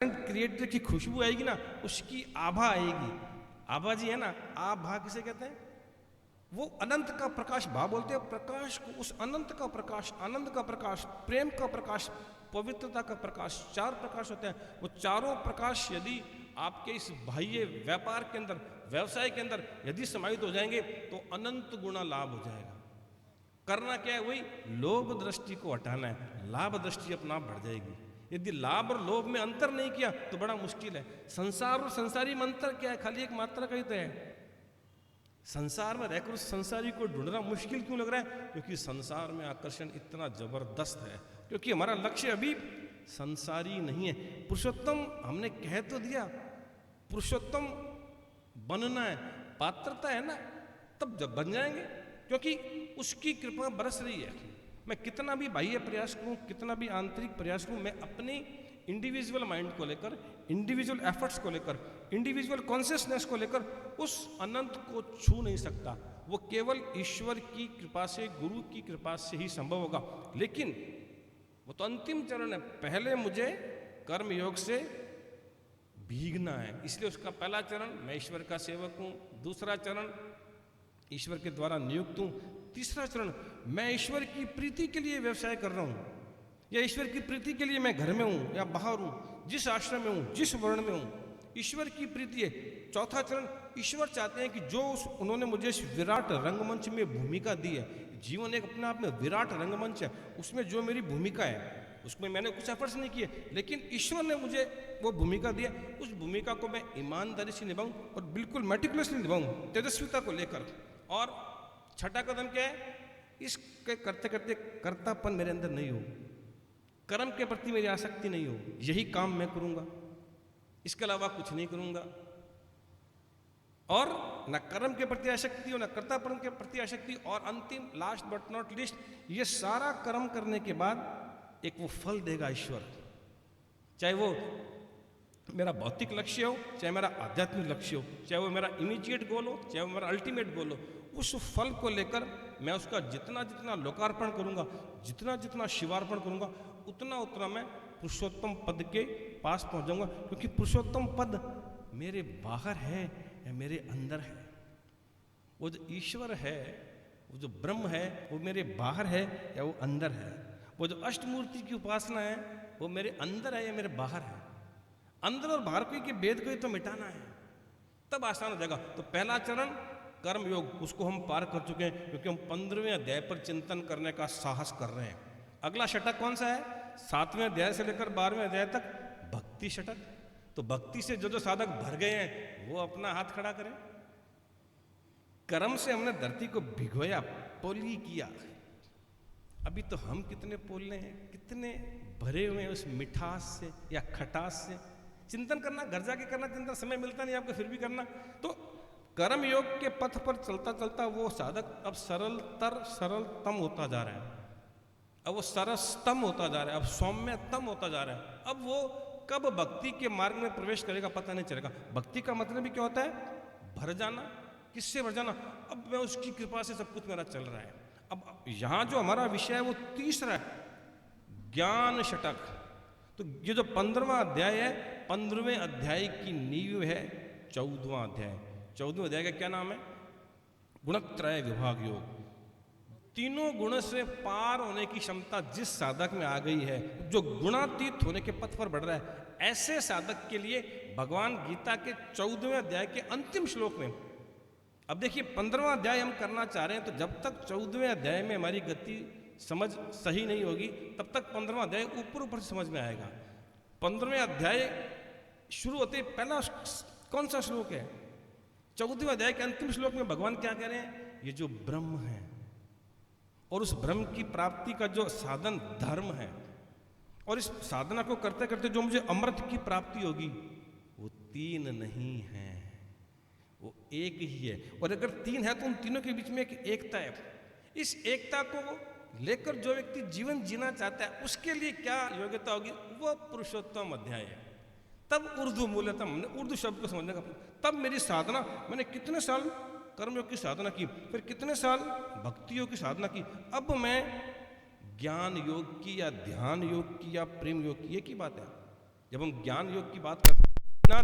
Creator की खुशबू आएगी ना, उसकी आभा आएगी। आभा जी है ना, आभा किसे कहते हैं? वो अनंत का प्रकाश, भाव बोलते हैं प्रकाश को, उस अनंत का प्रकाश, आनंद का प्रकाश, प्रेम का प्रकाश, पवित्रता का प्रकाश, चार प्रकाश होते हैं। वो चारों प्रकाश यदि आपके इस बाह्य व्यापार के अंदर, व्यवसाय के अंदर यदि समाहित हो जाएंगे तो अनंत गुना लाभ हो जाएगा। करना क्या है? वही लोभ दृष्टि को हटाना है, लाभ दृष्टि अपना आप बढ़ जाएगी। यदि लाभ और लोभ में अंतर नहीं किया तो बड़ा मुश्किल है। संसार और संसारी में अंतर क्या है? खाली एक मात्रा का ही तो है। संसार में रहकर उस संसारी को ढूंढना मुश्किल क्यों लग रहा है? क्योंकि संसार में आकर्षण इतना जबरदस्त है, क्योंकि हमारा लक्ष्य अभी संसारी नहीं है। पुरुषोत्तम हमने कह तो दिया, पुरुषोत्तम बनना है, पात्रता है ना, तब जब बन जाएंगे, क्योंकि उसकी कृपा बरस रही है। मैं कितना भी बाह्य प्रयास करूं, कितना भी आंतरिक प्रयास करूं, मैं अपनी इंडिविजुअल माइंड को लेकर, इंडिविजुअल एफर्ट्स को लेकर, इंडिविजुअल कॉन्शियसनेस को लेकर उस अनंत को छू नहीं सकता। वो केवल ईश्वर की कृपा से, गुरु की कृपा से ही संभव होगा। लेकिन वो तो अंतिम चरण है। पहले मुझे कर्म योग से भीगना है, इसलिए उसका पहला चरण मैं ईश्वर का सेवक हूं, दूसरा चरण ईश्वर के द्वारा नियुक्त हूं, तीसरा चरण मैं ईश्वर की प्रीति के लिए व्यवसाय कर रहा हूं, या ईश्वर की प्रीति के लिए मैं घर में हूं या बाहर हूं, जिस आश्रम में हूं, जिस वर्ण में हूं, ईश्वर की प्रीति है। चौथा चरण ईश्वर चाहते हैं कि जो उन्होंने मुझे इस विराट रंगमंच में भूमिका दी है, जीवन एक अपने आप में विराट रंगमंच है, उसमें जो मेरी भूमिका है उसमें मैंने कुछ एफर्ट्स नहीं किए, लेकिन ईश्वर ने मुझे वो भूमिका दी है, उस भूमिका को मैं ईमानदारी से निभाऊं और बिल्कुल मेटिकुलसली निभाऊं, तेजस्विता को लेकर। और छठा कदम क्या है? इसके करते करते कर्तापन मेरे अंदर नहीं हो, कर्म के प्रति मेरी आसक्ति नहीं हो, यही काम मैं करूंगा, इसके अलावा कुछ नहीं करूंगा। और न कर्म के प्रति आसक्ति हो, न कर्तापन के प्रति आसक्ति, और अंतिम लास्ट बट नॉट लीस्ट, ये सारा कर्म करने के बाद एक वो फल देगा ईश्वर। चाहे वो मेरा भौतिक लक्ष्य हो, चाहे मेरा आध्यात्मिक लक्ष्य हो, चाहे वो मेरा इमीडिएट गोल हो, चाहे वो मेरा अल्टीमेट गोल हो, उस फल को लेकर मैं उसका जितना जितना लोकार्पण करूंगा, जितना जितना शिवार्पण करूंगा, उतना उतना मैं पुरुषोत्तम पद के पास पहुंच जाऊंगा। क्योंकि पुरुषोत्तम पद मेरे बाहर है या मेरे अंदर है? वो जो ईश्वर है, वो जो ब्रह्म है, वो मेरे बाहर है या वो अंदर है? वो जो अष्टमूर्ति की उपासना है, वो मेरे अंदर है या मेरे बाहर है? अंदर और बाहर को के भेद को ही तो मिटाना है, तब आसान हो जाएगा। तो पहला चरण कर्म योग, उसको हम पार कर चुके हैं, क्योंकि हम 15वें अध्याय पर चिंतन करने का साहस कर रहे हैं। अगला षटक कौन सा है? 7वें अध्याय से लेकर 12वें अध्याय तक भक्ति षटक। तो भक्ति से जो जो साधक भर गए हैं वो अपना हाथ खड़ा करें। कर्म से हमने धरती को भिगोया, पोली किया, अभी तो हम कितने पोलने हैं, कितने भरे हुए हैं उस मिठास से या खटास से। चिंतन करना, घर जाके करना चिंतन, समय मिलता नहीं आपको फिर भी करना। तो कर्म योग के पथ पर चलता चलता वो साधक अब सरलतम होता जा रहा है, अब वो सरसतम होता जा रहा है, अब सौम्यतम होता जा रहा है। अब वो कब भक्ति के मार्ग में प्रवेश करेगा पता नहीं चलेगा। भक्ति का मतलब भी क्या होता है? भर जाना। किससे भर जाना? अब मैं उसकी कृपा से सब कुछ मेरा चल रहा है। अब यहां जो हमारा विषय है वो तीसरा है, ज्ञान षटक। तो ये जो 15वां अध्याय है, 15वें अध्याय की नींव है 14वां अध्याय। 14वें अध्याय का क्या नाम है? गुणत्रय विभाग योग। तीनों गुण से पार होने की क्षमता जिस साधक में आ गई है, जो गुणातीत होने के पथ पर बढ़ रहा है, ऐसे साधक के लिए भगवान गीता के 14वें अध्याय के अंतिम श्लोक में, अब देखिए 15वां अध्याय हम करना चाह रहे हैं, तो जब तक 14वें अध्याय में हमारी गति समझ सही नहीं होगी तब तक 15वां अध्याय ऊपर ऊपर से समझ में आएगा। 15वें अध्याय शुरू होते पहला कौन सा श्लोक है? 14वें अध्याय के अंतिम श्लोक में भगवान क्या कह रहे हैं? ये जो ब्रह्म है और उस ब्रह्म की प्राप्ति का जो साधन धर्म है, और इस साधना को करते करते जो मुझे अमृत की प्राप्ति होगी, वो तीन नहीं है, वो एक ही है। और अगर तीन है तो उन तीनों के बीच में एक एकता है। इस एकता को लेकर जो व्यक्ति जीवन जीना चाहता है उसके लिए क्या योग्यता होगी? वो पुरुषोत्तम अध्याय है। तब उर्दू मूलतः हमने उर्दू शब्द को समझने का, तब मेरी साधना, मैंने कितने साल कर्मयोग की साधना की, फिर कितने साल भक्ति योग की साधना की, अब मैं ज्ञान योग की या ध्यान योग की या प्रेम योग की, एक ही बात है। जब हम ज्ञान योग की बात करते हैं ना,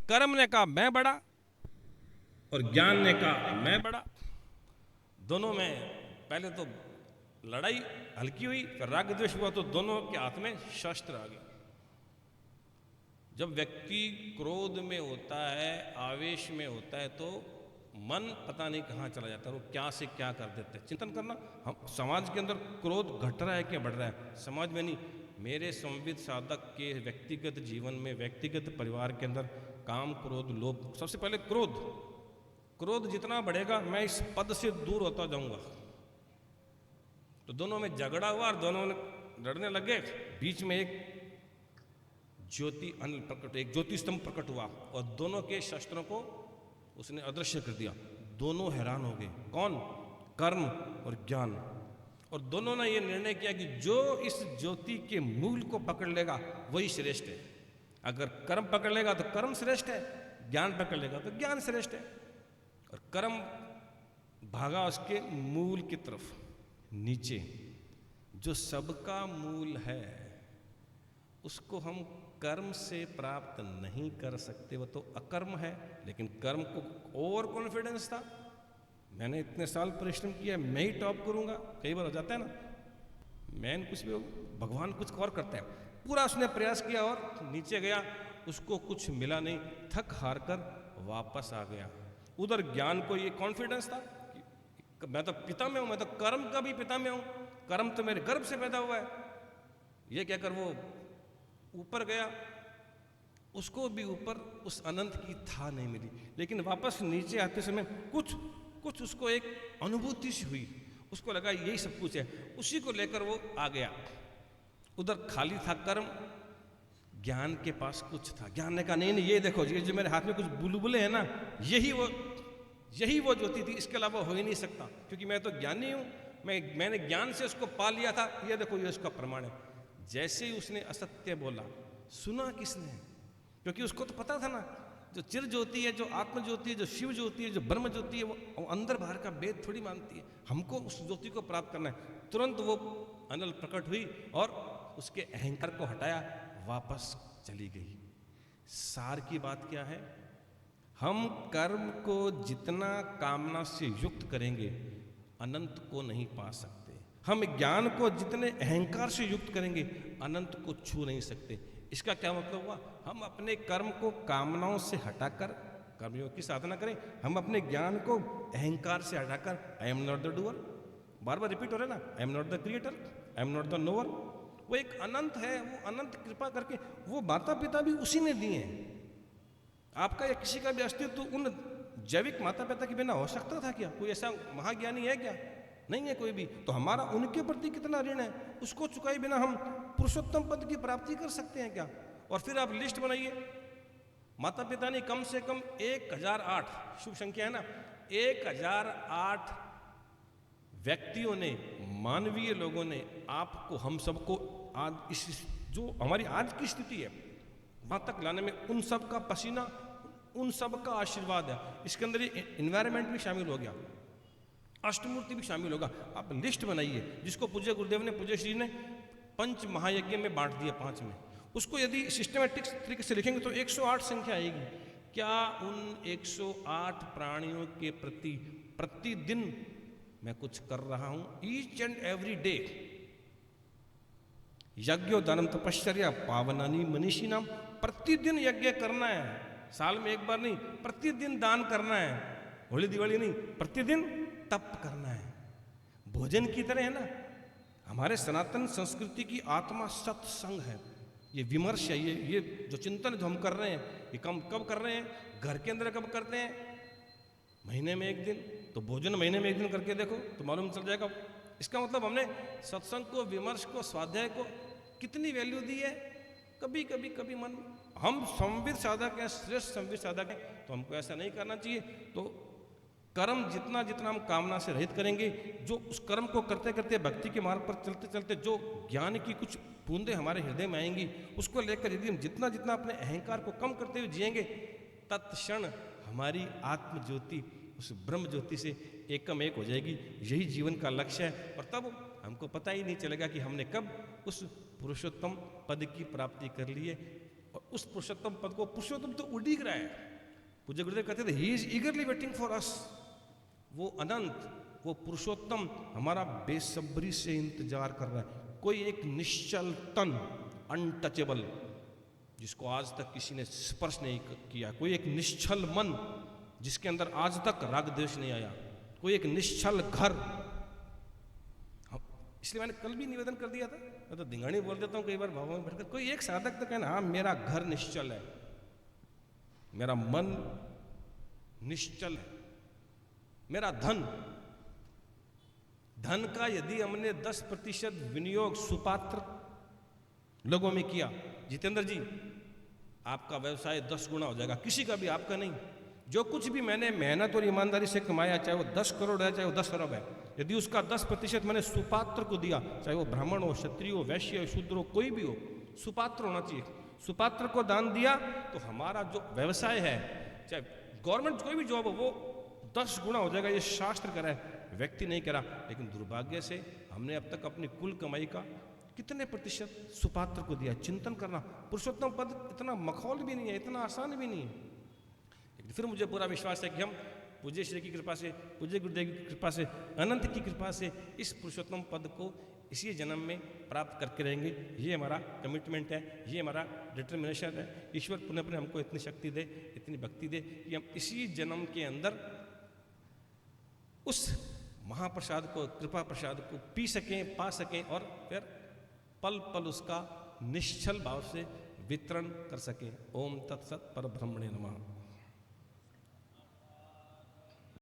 कर्म ने कहा मैं बड़ा और ज्ञान ने कहा मैं बड़ा। दोनों में पहले तो लड़ाई हल्की हुई, फिर राग द्वेष हुआ तो दोनों के हाथ में शस्त्र आ गए। जब व्यक्ति क्रोध में होता है, आवेश में होता है, तो मन पता नहीं कहाँ चला जाता है, वो क्या से क्या कर देते हैं। चिंतन करना, हम समाज के अंदर क्रोध घट रहा है क्या बढ़ रहा है? समाज में नहीं, मेरे संवित साधक के व्यक्तिगत जीवन में, व्यक्तिगत परिवार के अंदर काम, क्रोध, लोभ, सबसे पहले क्रोध। क्रोध जितना बढ़ेगा मैं इस पद से दूर होता जाऊंगा। तो दोनों में झगड़ा हुआ और दोनों ने लड़ने लगे। बीच में एक ज्योति अनिल प्रकट, एक ज्योति स्तंभ प्रकट हुआ और दोनों के शस्त्रों को उसने अदृश्य कर दिया। दोनों हैरान हो गए, कौन? कर्म और ज्ञान। और दोनों ने यह निर्णय किया कि जो इस ज्योति के मूल को पकड़ लेगा वही श्रेष्ठ है। अगर कर्म पकड़ लेगा तो कर्म श्रेष्ठ है, ज्ञान पकड़ लेगा तो ज्ञान श्रेष्ठ है। और कर्म भागा उसके मूल की तरफ, नीचे। जो सबका मूल है उसको हम कर्म से प्राप्त नहीं कर सकते, वो तो अकर्म है। लेकिन कर्म को ओवर कॉन्फिडेंस था, मैंने इतने साल परिश्रम किया, मैं ही टॉप करूंगा। कई बार हो जाता है ना, मैं कुछ भी, भगवान कुछ और करता है। पूरा उसने प्रयास किया और नीचे गया, उसको कुछ मिला नहीं, थक हार कर वापस आ गया। उधर ज्ञान को ये कॉन्फिडेंस था कि मैं तो पिता में हूं, मैं तो कर्म का भी पिता में हूं, कर्म तो मेरे गर्भ से पैदा हुआ है। ये कहकर वो ऊपर गया, उसको भी ऊपर उस अनंत की था नहीं मिली। लेकिन वापस नीचे आते समय कुछ उसको एक अनुभूति सी हुई, उसको लगा यही सब कुछ है, उसी को लेकर वो आ गया। उधर खाली था कर्म, ज्ञान के पास कुछ था। ज्ञान ने कहा नहीं नहीं, ये देखो, ये जो मेरे हाथ में कुछ बुलबुले हैं ना, यही वो ज्योति थी, इसके अलावा हो ही नहीं सकता, क्योंकि मैं तो ज्ञानी हूं, मैंने ज्ञान से उसको पा लिया था। ये देखो, ये उसका प्रमाण है। जैसे ही उसने असत्य बोला, सुना किसने? क्योंकि उसको तो पता था ना, जो चिर ज्योति है, जो आत्म ज्योति है, जो शिव ज्योति है, जो ब्रह्म ज्योति है, वो अंदर बाहर का भेद थोड़ी मानती है। हमको उस ज्योति को प्राप्त करना है। तुरंत वो अनल प्रकट हुई और उसके अहंकार को हटाया, वापस चली गई। सार की बात क्या है? हम कर्म को जितना कामना से युक्त करेंगे, अनंत को नहीं पा सकते। हम ज्ञान को जितने अहंकार से युक्त करेंगे, अनंत को छू नहीं सकते। इसका क्या मतलब हुआ? हम अपने कर्म को कामनाओं से हटाकर कर्मयोग की साधना करें। हम अपने ज्ञान को अहंकार से हटाकर, I am not the doer, bar bar repeat हो रहा है ना, I am not the creator, I am not the knower. वो एक अनंत है, वो अनंत कृपा करके, वो माता पिता भी उसी ने दिए हैं। आपका या किसी का भी अस्तित्व उन जैविक माता पिता के बिना हो सकता था क्या? कोई ऐसा महाज्ञानी है क्या? नहीं है कोई भी। तो हमारा उनके प्रति कितना ऋण है, उसको चुकाए बिना हम पुरुषोत्तम पद की प्राप्ति कर सकते हैं क्या? और फिर आप लिस्ट बनाइए, माता पिता ने कम से कम 1008, शुभ संख्या है ना, 1008 व्यक्तियों ने, मानवीय लोगों ने आपको, हम सबको आज इस जो हमारी आज की स्थिति है वहां तक लाने में उन सब का पसीना, उन सब का आशीर्वाद है। इसके अंदर ये इन्वायरमेंट भी शामिल हो गया, अष्टमूर्ति भी शामिल होगा। आप लिस्ट बनाइए जिसको पूज्य गुरुदेव ने, पूज्य श्री ने पंच महायज्ञ में बांट दिया 5 में। उसको यदि सिस्टमेटिक तरीके से लिखेंगे तो 108 संख्या आएगी। क्या उन 108 प्राणियों के प्रति प्रतिदिन मैं कुछ कर रहा हूं? ईच एंड एवरी डे यज्ञो दानम तपश्चर्या पावनानी मनीषी नाम। प्रतिदिन यज्ञ करना है, साल में एक बार नहीं, प्रतिदिन दान करना है। होली दिवाली नहीं, प्रतिदिन तप करना है। भोजन की तरह है ना। हमारे सनातन संस्कृति की आत्मा सत्संग है। ये विमर्श है, ये जो चिंतन जो हम कर रहे हैं, ये कब कर रहे हैं? घर के अंदर कब करते हैं? महीने में एक दिन। तो भोजन महीने में एक दिन करके देखो तो मालूम चल जाएगा। इसका मतलब हमने सत्संग को, विमर्श को, स्वाध्याय को कितनी वैल्यू दी है। कभी मन, हम संविद साधक हैं, श्रेष्ठ संविद साधक हैं, तो हमको ऐसा नहीं करना चाहिए। तो कर्म जितना हम कामना से रहित करेंगे, जो उस कर्म को करते करते भक्ति के मार्ग पर चलते चलते जो ज्ञान की कुछ बूंदें हमारे हृदय में आएंगी, उसको लेकर यदि हम जितना अपने अहंकार को कम करते हुए जिएंगे, तत्क्षण हमारी आत्म ज्योति उस ब्रह्म ज्योति से एकम एक हो जाएगी। यही जीवन का लक्ष्य है। और तब हमको पता ही नहीं चलेगा कि हमने कब उस पुरुषोत्तम पद की प्राप्ति कर ली है। और उस पुरुषोत्तम पद को, पुरुषोत्तम तो उड़ीक रहा है। पूज्य गुरुदेव कहते थे, he is ईगरली waiting for us. वो अनंत, वो पुरुषोत्तम हमारा बेसब्री से इंतजार कर रहा है। कोई एक निश्चल तन, अनटचेबल, जिसको आज तक किसी ने स्पर्श नहीं किया। कोई एक निश्चल मन, जिसके अंदर आज तक राग द्वेष नहीं आया। कोई एक निश्चल घर। इसलिए मैंने कल भी निवेदन कर दिया था, मैं तो धिंगाणी बोल देता हूँ कई बार भावों में भरकर। कोई एक साधक तो कहना, हाँ मेरा घर निश्चल है, मेरा मन निश्चल है, मेरा धन का यदि हमने 10% विनियोग सुपात्र लोगों में किया, जितेंद्र जी आपका व्यवसाय 10 गुना हो जाएगा। किसी का भी, आपका नहीं। जो कुछ भी मैंने मेहनत और ईमानदारी से कमाया, चाहे वो 10 करोड़ है, चाहे वो 10 अरब है, यदि उसका 10% मैंने सुपात्र को दिया, चाहे वो ब्राह्मण हो, क्षत्रिय हो, वैश्य हो, शूद्र हो, कोई भी हो, सुपात्र होना चाहिए। सुपात्र को दान दिया तो हमारा जो व्यवसाय है, चाहे गवर्नमेंट कोई भी जॉब हो, वो 10 गुना हो जाएगा। ये शास्त्र कह रहा है, व्यक्ति नहीं कह रहा। लेकिन दुर्भाग्य से हमने अब तक अपनी कुल कमाई का कितने प्रतिशत सुपात्र को दिया? चिंतन करना। पुरुषोत्तम पद इतना मखौल भी नहीं है, इतना आसान भी नहीं है। फिर मुझे पूरा विश्वास है कि हम पूज्य श्री की कृपा से, पूज्य गुरुदेव की कृपा से, अनंत की कृपा से इस पुरुषोत्तम पद को इसी जन्म में प्राप्त करके रहेंगे। ये हमारा कमिटमेंट है, ये हमारा डिटर्मिनेशन है। ईश्वर पुनः पुनः हमको इतनी शक्ति दे, इतनी भक्ति दे कि हम इसी जन्म के अंदर उस महाप्रसाद को, कृपा प्रसाद को पी सकें, पा सकें, और फिर पल पल उसका निश्चल भाव से वितरण कर सकें। ओम तत्सत परब्रह्मणे नमः।